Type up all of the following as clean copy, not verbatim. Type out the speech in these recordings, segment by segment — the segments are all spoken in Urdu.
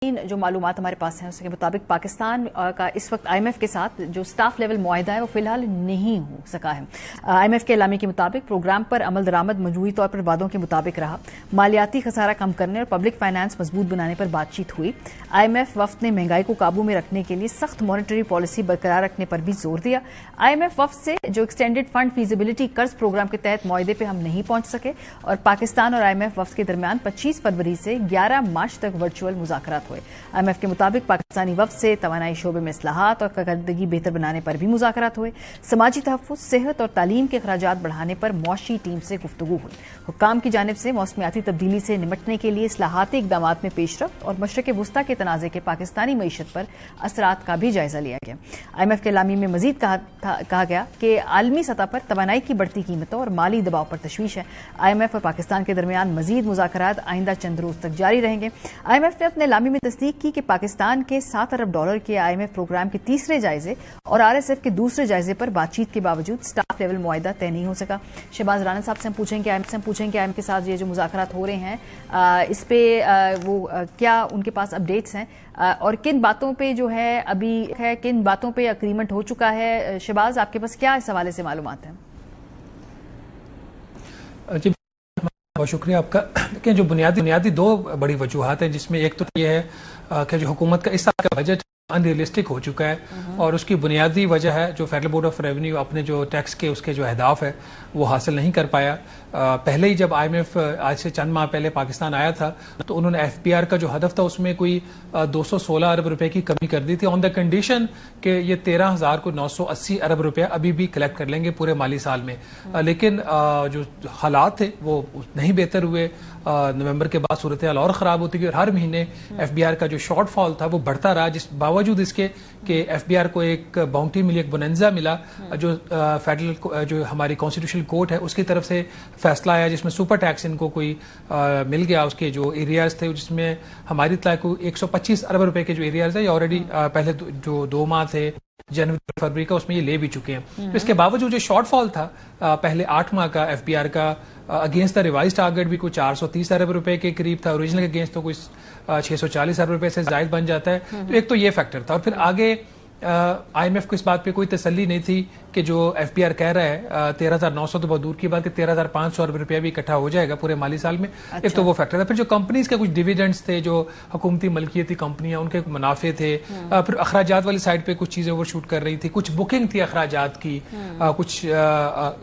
جو معلومات ہمارے پاس ہیں اس کے مطابق پاکستان کا اس وقت IMF کے ساتھ جو سٹاف لیول معاہدہ ہے وہ فی الحال نہیں ہو سکا ہے۔ IMF کے اعلامیے کے مطابق پروگرام پر عمل درآمد مجموعی طور پر وعدوں کے مطابق رہا، مالیاتی خسارہ کم کرنے اور پبلک فائنانس مضبوط بنانے پر بات چیت ہوئی۔ IMF وفد نے مہنگائی کو قابو میں رکھنے کے لیے سخت مانیٹری پالیسی برقرار رکھنے پر بھی زور دیا۔ IMF وفد سے جو ایکسٹینڈڈ فنڈ فیزیبلٹی قرض پروگرام کے تحت معاہدے پہ ہم نہیں پہنچ سکے اور پاکستان اور IMF وفد کے درمیان 25 فروری سے 11 مارچ تک ورچوئل مذاکرات ہوئے۔ IMF کے مطابق پاکستانی وفد سے توانائی شعبے میں اصلاحات اور کارکردگی بہتر بنانے پر بھی مذاکرات ہوئے۔ سماجی تحفظ، صحت اور تعلیم کے اخراجات بڑھانے پر معاشی ٹیم سے گفتگو ہوئی۔ حکام کی جانب سے موسمیاتی تبدیلی سے نمٹنے کے لیے اصلاحاتی اقدامات میں پیش رفت اور مشرق وسطیٰ کے تنازع کے پاکستانی معیشت پر اثرات کا بھی جائزہ لیا گیا۔ IMF کے اعلامیے میں مزید کہا گیا کہ عالمی سطح پر توانائی کی بڑھتی قیمتوں اور مالی دباؤ پر تشویش ہے۔ IMF اور پاکستان کے درمیان مزید مذاکرات آئندہ چند روز تک جاری رہیں گے۔ IMF نے اپنے اعلامیے میں تصدیق کی کہ پاکستان کے $7 ارب کے IMF پروگرام کے تیسرے جائزے اور RSF کے دوسرے جائزے پر بات چیت کے باوجود سٹاف لیول معاہدہ طے نہیں ہو سکا۔ شہباز رانا صاحب سے ہم پوچھیں گے IMF کے ساتھ یہ جو مذاکرات ہو رہے ہیں اس پہ وہ کیا ان کے پاس اپڈیٹس ہیں اور کن باتوں پہ جو ہے ابھی ہے، کن باتوں پہ اگریمنٹ ہو چکا ہے؟ شہباز، آپ کے پاس کیا اس حوالے سے معلومات ہیں؟ جی بہت شکریہ آپ کا۔ دیکھیں، جو بنیادی دو بڑی وجوہات ہیں، جس میں ایک تو یہ ہے کہ جو حکومت کا اس سال کا بجٹ ان ریئلسٹک ہو چکا ہے اور اس کی بنیادی وجہ ہے جو فیڈرل بورڈ آف ریونیو اپنے جو ٹیکس کے اس کے جو اہداف ہے وہ حاصل نہیں کر پایا۔ پہلے ہی جب IMF آج سے چند ماہ پہلے پاکستان آیا تھا تو انہوں نے FBR کا جو ہدف تھا اس میں کوئی 216 ارب روپے کی کمی کر دی تھی، آن دا کنڈیشن کہ یہ 13,980 ارب روپے ابھی بھی کلیکٹ کر لیں گے پورے مالی سال میں۔ لیکن جو حالات تھے وہ نہیں بہتر ہوئے۔ نومبر کے بعد صورتحال اور خراب ہوتی گئی اور ہر مہینے FBR کا جو شارٹ فال تھا وہ بڑھتا رہا، جس باوجود اس کے کہ FBR کو ایک باؤنٹی ملی، ایک بوننزا ملا جو فیڈرل جو ہماری کانسٹیٹیوشنل کورٹ ہے اس کی طرف سے فیصلہ آیا، جس میں سپر ٹیکس ان کو کوئی مل گیا۔ اس کے جو ایریاز تھے جس میں ہماری اطلاع کو 125 ارب روپے کے جو ایریاز ہیں یہ آلریڈی پہلے جو 2 ماہ تھے جنوری فروری کا اس میں یہ لے بھی چکے ہیں۔ اس کے باوجود جو شارٹ فال تھا پہلے 8 ماہ کا FBR کا اگینسٹ دا ریوائز ٹارگیٹ بھی کوئی 430 ارب روپے کے قریب تھا، اوریجنل کے اگینسٹ تو کوئی 640 ارب روپے سے زائد بن جاتا ہے۔ تو ایک تو یہ فیکٹر تھا اور پھر آگے IMF کو اس بات پہ کوئی تسلی نہیں تھی کہ جو FBR کہہ رہا ہے 13,900 تو بہت دور کی بات کہ 13,500 ارب روپیہ بھی اکٹھا ہو جائے گا پورے مالی سال میں۔ ایک تو وہ فیکٹر تھا۔ پھر جو کمپنیز کے کچھ ڈیویڈنڈز تھے، جو حکومتی ملکیتی کمپنیاں ان کے منافع تھے، پھر اخراجات والی سائڈ پہ کچھ چیزیں اوور شوٹ کر رہی تھی، کچھ بکنگ تھی اخراجات کی، کچھ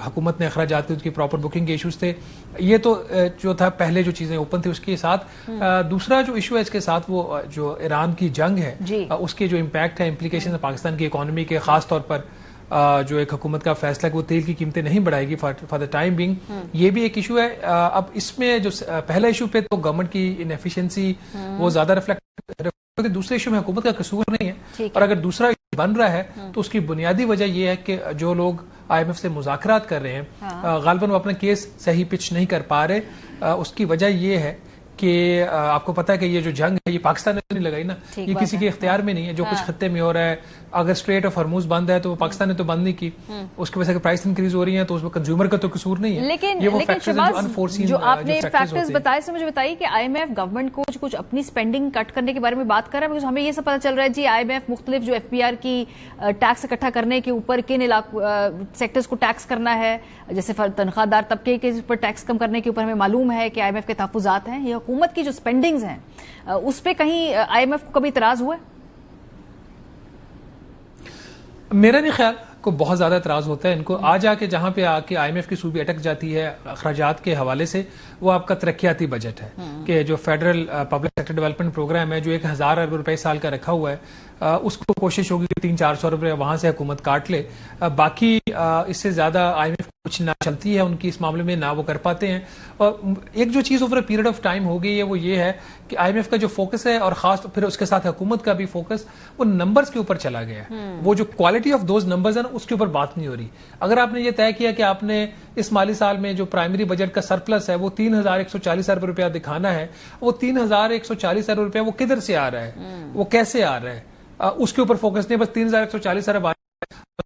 حکومت نے اخراجات کی پراپر بکنگ کے ایشوز تھے۔ یہ تو جو تھا پہلے جو چیزیں اوپن تھی اس کے ساتھ۔ دوسرا جو ایشو ہے اس کے ساتھ وہ جو ایران کی جنگ ہے اس کے جو امپیکٹ ہے، امپلیکیشن پاکستان کی اکانومی کے، خاص طور پر جو ایک حکومت کا فیصلہ کہ وہ تیل کی قیمتیں نہیں بڑھائے گی فار دا ٹائم بینگ، یہ بھی ایک ایشو ہے۔ اب اس میں جو پہلا ایشو پہ تو گورنمنٹ کی انیفیشنسی وہ زیادہ ریفلیکٹ، دوسرے ایشو میں حکومت کا قصور نہیں ہے، اور اگر دوسرا بن رہا ہے تو اس کی بنیادی وجہ یہ ہے کہ جو لوگ IMF سے مذاکرات کر رہے ہیں غالباً وہ اپنا کیس صحیح پچ نہیں کر پا رہے۔ اس کی وجہ یہ ہے کہ آپ کو پتا ہے کہ یہ جو جنگ ہے یہ پاکستان نے نہیں لگائی نا، یہ کسی کے اختیار میں نہیں ہے۔ جو کچھ خطے میں ہو رہا ہے، اگر اسٹریٹ آف ہرموز بند ہے تو وہ پاکستان نے تو بند نہیں کی، اس کی وجہ سے پرائس انکریز ہو رہی ہیں تو اس میں کنزیومر کا تو قصور نہیں ہے۔ لیکن جو آپ نے فیکٹرز بتائے سے مجھے بتائیے کہ IMF گورنمنٹ کو کچھ اپنی سپینڈنگ کٹ کرنے کے بارے میں بات کر رہا ہے، کیونکہ ہمیں یہ سب پتہ چل رہا ہے جی IMF مختلف جو FBR کی ٹیکس اکٹھا کرنے کے اوپر کن سیکٹرز کو ٹیکس کرنا ہے، جیسے تنخواہ دار طبقے کے اوپر ٹیکس کم کرنے کے اوپر ہمیں معلوم ہے کہ IMF کے تحفظات ہیں۔ یہ حکومت کی جو سپینڈنگز ہیں اس پہ کہیں IMF کو کبھی اعتراض ہوا ہے؟ میرا نہیں خیال کو بہت زیادہ اعتراض ہوتا ہے ان کو۔ آ جا کے جہاں پہ آ کے IMF کی صوبی اٹک جاتی ہے اخراجات کے حوالے سے، وہ آپ کا ترقیاتی بجٹ ہے کہ جو federal public sector development programme ہے جو 1,000 ارب روپے سال کا رکھا ہوا ہے، اس کو کوشش ہوگی کہ 300-400 روپے وہاں سے حکومت کاٹ لے۔ باقی اس سے زیادہ IMF کچھ نہ چلتی ہے ان کی اس معاملے میں، نہ وہ کر پاتے ہیں۔ اور ایک جو چیز over a period of time ہو گئی ہے وہ یہ ہے کہ IMF کا جو فوکس ہے اور خاص پھر اس کے ساتھ حکومت کا بھی فوکس وہ نمبرز کے اوپر چلا گیا ہے۔ وہ جو کوالٹی آف دوز نمبرز ہیں اس کے اوپر بات نہیں ہو رہی۔ اگر آپ نے یہ طے کیا کہ آپ نے اس مالی سال میں جو پرائمری بجٹ کا سرپلس ہے وہ 3,140 ارب روپیہ دکھانا ہے، وہ 3,140 ارب روپیہ وہ کدھر سے آ رہا ہے، وہ کیسے آ رہا ہے، اس کے اوپر فوکس نہیں، بس 3,140 ارب